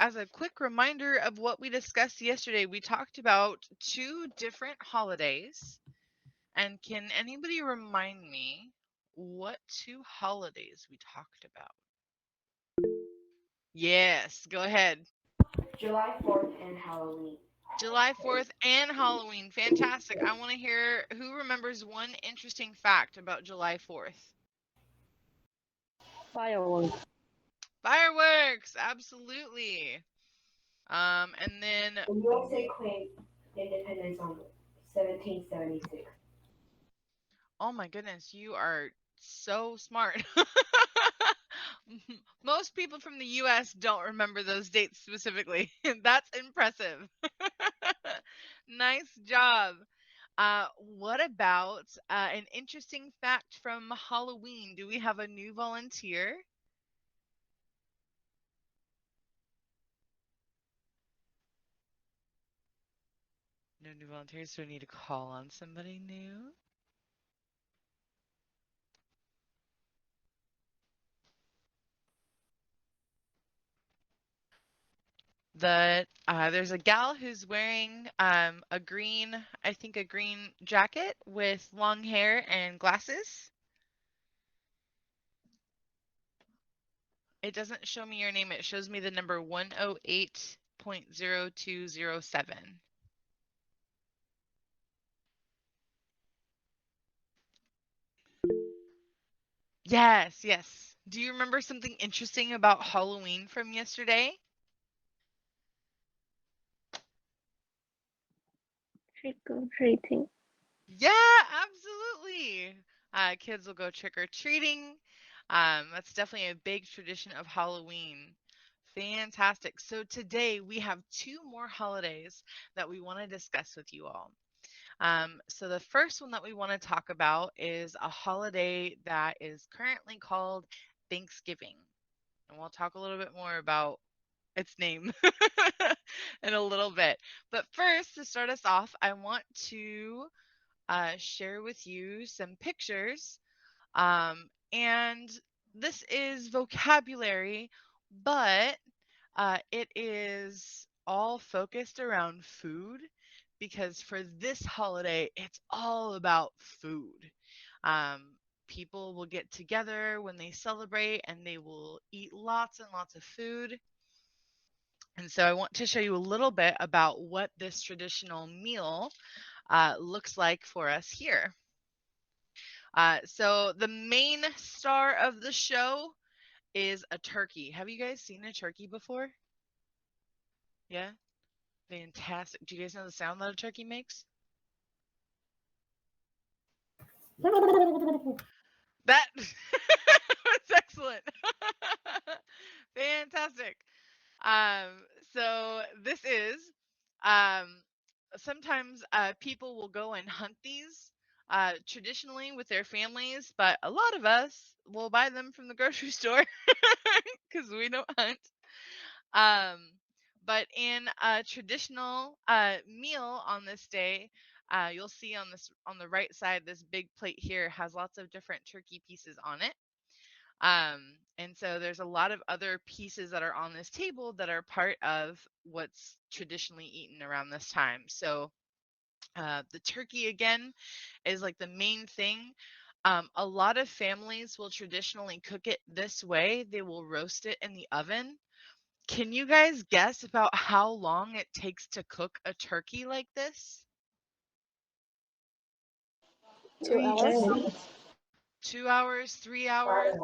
as a quick reminder of what we discussed yesterday, we talked about 2 different holidays. And can anybody remind me what 2 holidays we talked about? Yes, go ahead. July 4th and Halloween. July 4th and Halloween. Fantastic. I want to hear who remembers one interesting fact about July 4th. Fireworks. Fireworks, absolutely. And then The USA claimed independence on 1776. oh my goodness, you are so smart. Most people from the US don't remember those dates specifically. That's impressive. Nice job. What about an interesting fact from Halloween? Do we have a new volunteer? No new volunteers, so we need to call on somebody new. There's a gal who's wearing a green, I think a green jacket with long hair and glasses. It doesn't show me your name. It shows me the number 108.0207. Yes, yes. Do you remember something interesting about Halloween from yesterday? Trick or treating. Yeah, absolutely. Kids will go trick or treating. That's definitely a big tradition of Halloween. Fantastic. So today we have 2 more holidays that we want to discuss with you all. So the first one that we want to talk about is a holiday that is currently called Thanksgiving. And we'll talk a little bit more about its name in a little bit. But first, to start us off, I want to share with you some pictures. And this is vocabulary, but it is all focused around food because for this holiday, it's all about food. People will get together when they celebrate and they will eat lots and lots of food. And so I want to show you a little bit about what this traditional meal looks like for us here. So the main star of the show is a turkey. Have you guys seen a turkey before? Yeah? Fantastic. Do you guys know the sound that a turkey makes? That was excellent. Fantastic. Um, so this is um, sometimes people will go and hunt these traditionally with their families, but a lot of us will buy them from the grocery store because we don't hunt. Um, but in a traditional meal on this day, you'll see on the right side, this big plate here has lots of different turkey pieces on it. And so there's a lot of other pieces that are on this table that are part of what's traditionally eaten around this time. So the turkey again is like the main thing. A lot of families will traditionally cook it this way. They will roast it in the oven. Can you guys guess about how long it takes to cook a turkey like this? 2 hours. 2 hours, 3 hours,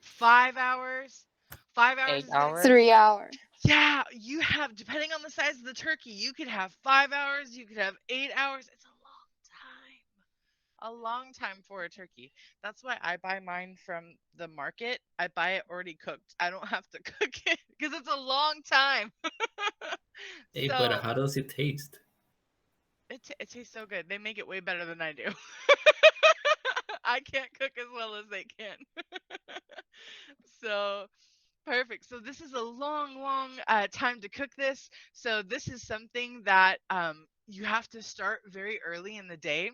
5 hours. 5 hours? 5 hours 8 is going to hours. 3 hours. yeah, you have, depending on the size of the turkey, you could have 5 hours, you could have 8 hours. It's a long time for a turkey. That's why I buy mine from the market. I buy it already cooked. I don't have to cook it because it's a long time. Hey, but So how does it taste? it tastes so good. They make it way better than I do. I can't cook as well as they can. So perfect. So this is a long, long time to cook this. So this is something that you have to start very early in the day.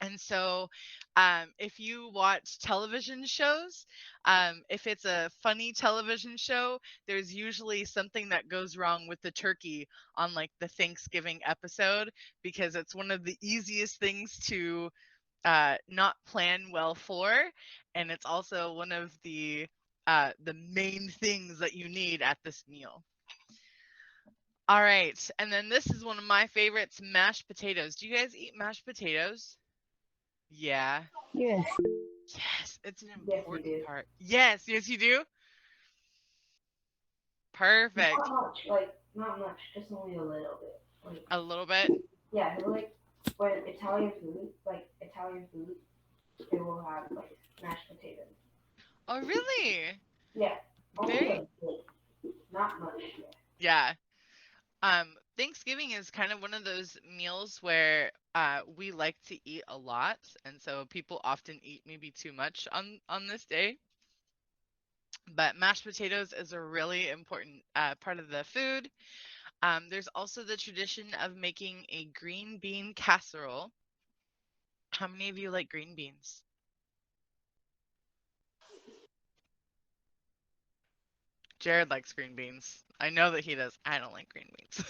And so, if you watch television shows, if it's a funny television show, there's usually something that goes wrong with the turkey on like the Thanksgiving episode because it's one of the easiest things to not plan well for, and it's also one of the main things that you need at this meal. All right, and then this is one of my favorites, mashed potatoes. Do you guys eat mashed potatoes? Yeah. Yes. Yes, it's an Yes, we important do. part. Yes, yes, you do. Perfect. Not much, just only a little bit. Like, A little bit. yeah, like when Italian food, they will have like mashed potatoes. Oh, really? Yeah, only Very. a bit, not much. Yeah. Thanksgiving is kind of one of those meals where we like to eat a lot, and so people often eat maybe too much on this day. But mashed potatoes is a really important part of the food. There's also the tradition of making a green bean casserole. How many of you like green beans? Jared likes green beans. I know that he does. I don't like green beans.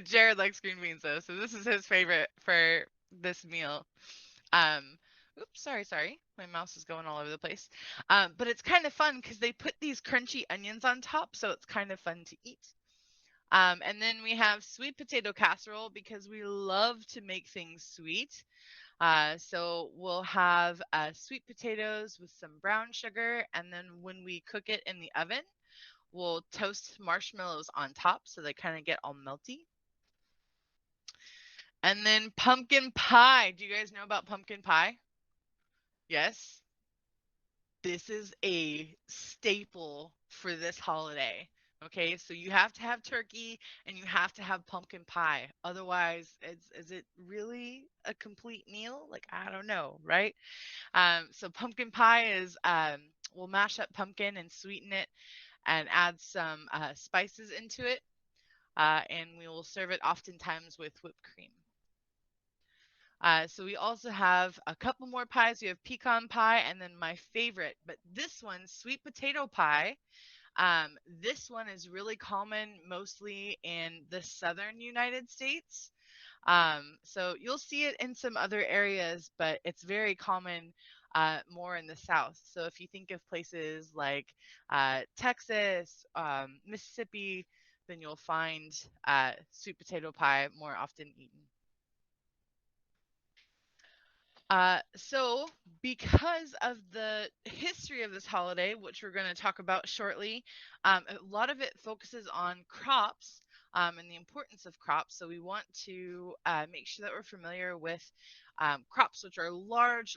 Jared likes green beans though, so this is his favorite for this meal. Um, oops, sorry. My mouse is going all over the place. But it's kind of fun because they put these crunchy onions on top, so it's kind of fun to eat. And then we have sweet potato casserole because we love to make things sweet. So we'll have sweet potatoes with some brown sugar, and then when we cook it in the oven, we'll toast marshmallows on top so they kind of get all melty. And then pumpkin pie. Do you guys know about pumpkin pie? Yes? This is a staple for this holiday. Okay, so you have to have turkey and you have to have pumpkin pie. Otherwise, is it really a complete meal? Like, I don't know, right? So pumpkin pie is we'll mash up pumpkin and sweeten it and add some spices into it, and we will serve it oftentimes with whipped cream. So we also have a couple more pies. We have pecan pie, and then my favorite, but this one, sweet potato pie. This one is really common mostly in the southern United States. So you'll see it in some other areas, but it's very common more in the South. So if you think of places like Texas, Mississippi, then you'll find sweet potato pie more often eaten. So, because of the history of this holiday, which we're going to talk about shortly, a lot of it focuses on crops and the importance of crops. So, we want to make sure that we're familiar with crops, which are large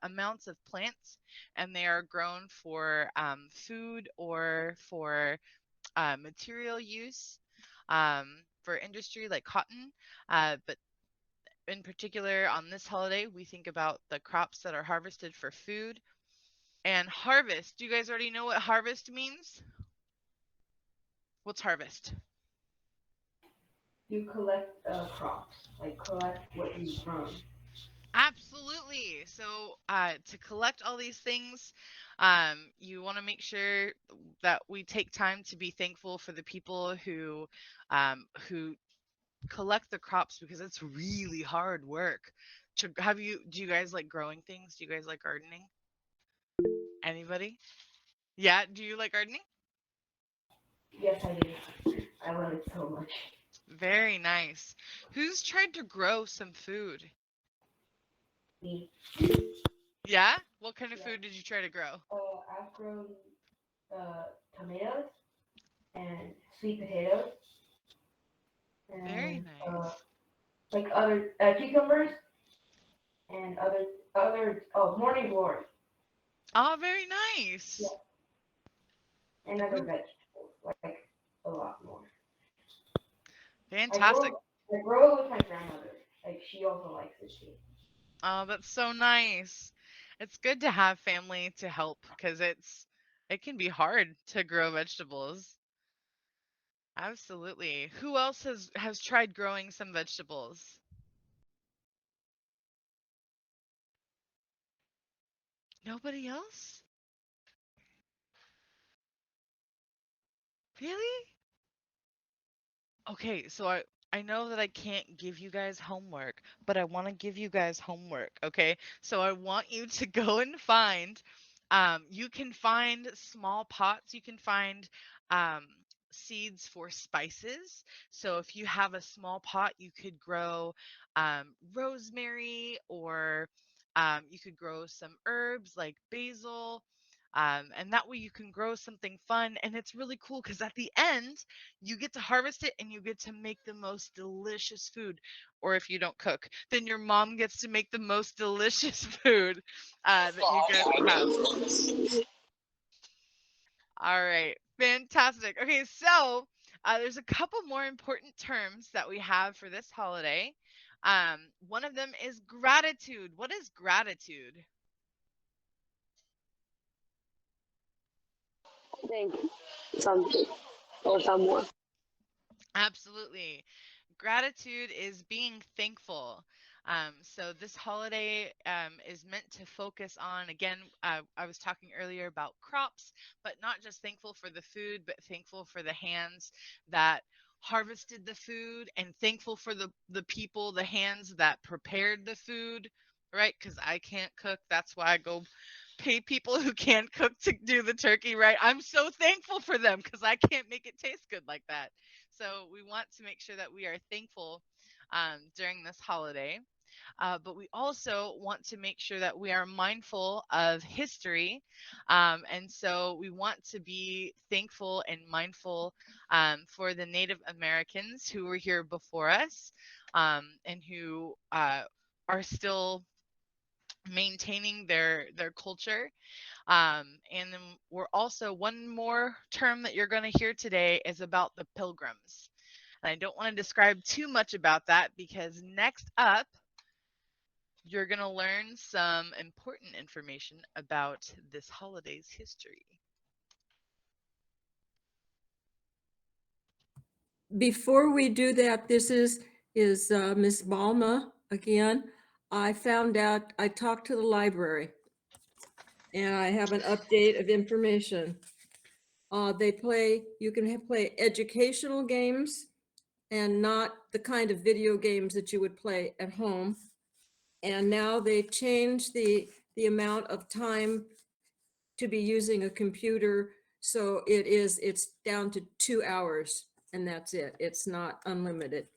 amounts of plants, and they are grown for food or for material use for industry like cotton. But in particular, on this holiday, we think about the crops that are harvested for food. And harvest, do you guys already know what harvest means? What's harvest? You collect crops, like collect what you've grown. Absolutely. So, to collect all these things, you want to make sure that we take time to be thankful for the people who collect the crops because it's really hard work. Do you guys like growing things? Do you guys like gardening? Anybody? Yeah, do you like gardening? Yes, I do. I love it so much. Very nice. Who's tried to grow some food? Me. Yeah? What kind of Yeah. food did you try to grow? I've grown tomatoes and sweet potatoes Very and nice. like other cucumbers and other morning glory. Oh, very nice. Yeah, and other vegetables like a lot more. I Fantastic. grow I grow it with my grandmother. Like she also likes it too. Oh, that's so nice. It's good to have family to help because it can be hard to grow vegetables. Absolutely. Who else has tried growing some vegetables? Nobody else? Really? Okay, so I know that I can't give you guys homework, but I want to give you guys homework, okay? So I want you to go and find you can find small pots, you can find um seeds for spices. So if you have a small pot, you could grow rosemary or you could grow some herbs like basil. And that way you can grow something fun and it's really cool because at the end you get to harvest it and you get to make the most delicious food. Or if you don't cook, then your mom gets to make the most delicious food that you guys will have. All right, fantastic. Okay, so there's a couple more important terms that we have for this holiday. One of them is gratitude. What is gratitude? Thank something or someone. Absolutely. Gratitude is being thankful. So this holiday is meant to focus on, again, I was talking earlier about crops, but not just thankful for the food, but thankful for the hands that harvested the food and thankful for the people, the hands that prepared the food, right? Because I can't cook. That's why I go pay people who can cook to do the turkey, right? I'm so thankful for them because I can't make it taste good like that. So we want to make sure that we are thankful during this holiday. But we also want to make sure that we are mindful of history. And so we want to be thankful and mindful for the Native Americans who were here before us and who are still maintaining their culture. And then we're also, one more term that you're going to hear today is about the Pilgrims. And I don't want to describe too much about that because next up, you're going to learn some important information about this holiday's history. Before we do that, this is Miss Balma again. I found out, I talked to the library and I have an update of information. You can play educational games and not the kind of video games that you would play at home. And now they changed the amount of time to be using a computer. So it's down to 2 hours and that's it. It's not unlimited.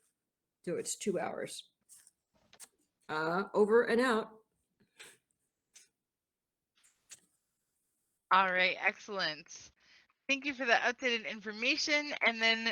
So it's 2 hours. Over and out. All right, excellent. Thank you for that updated information. And then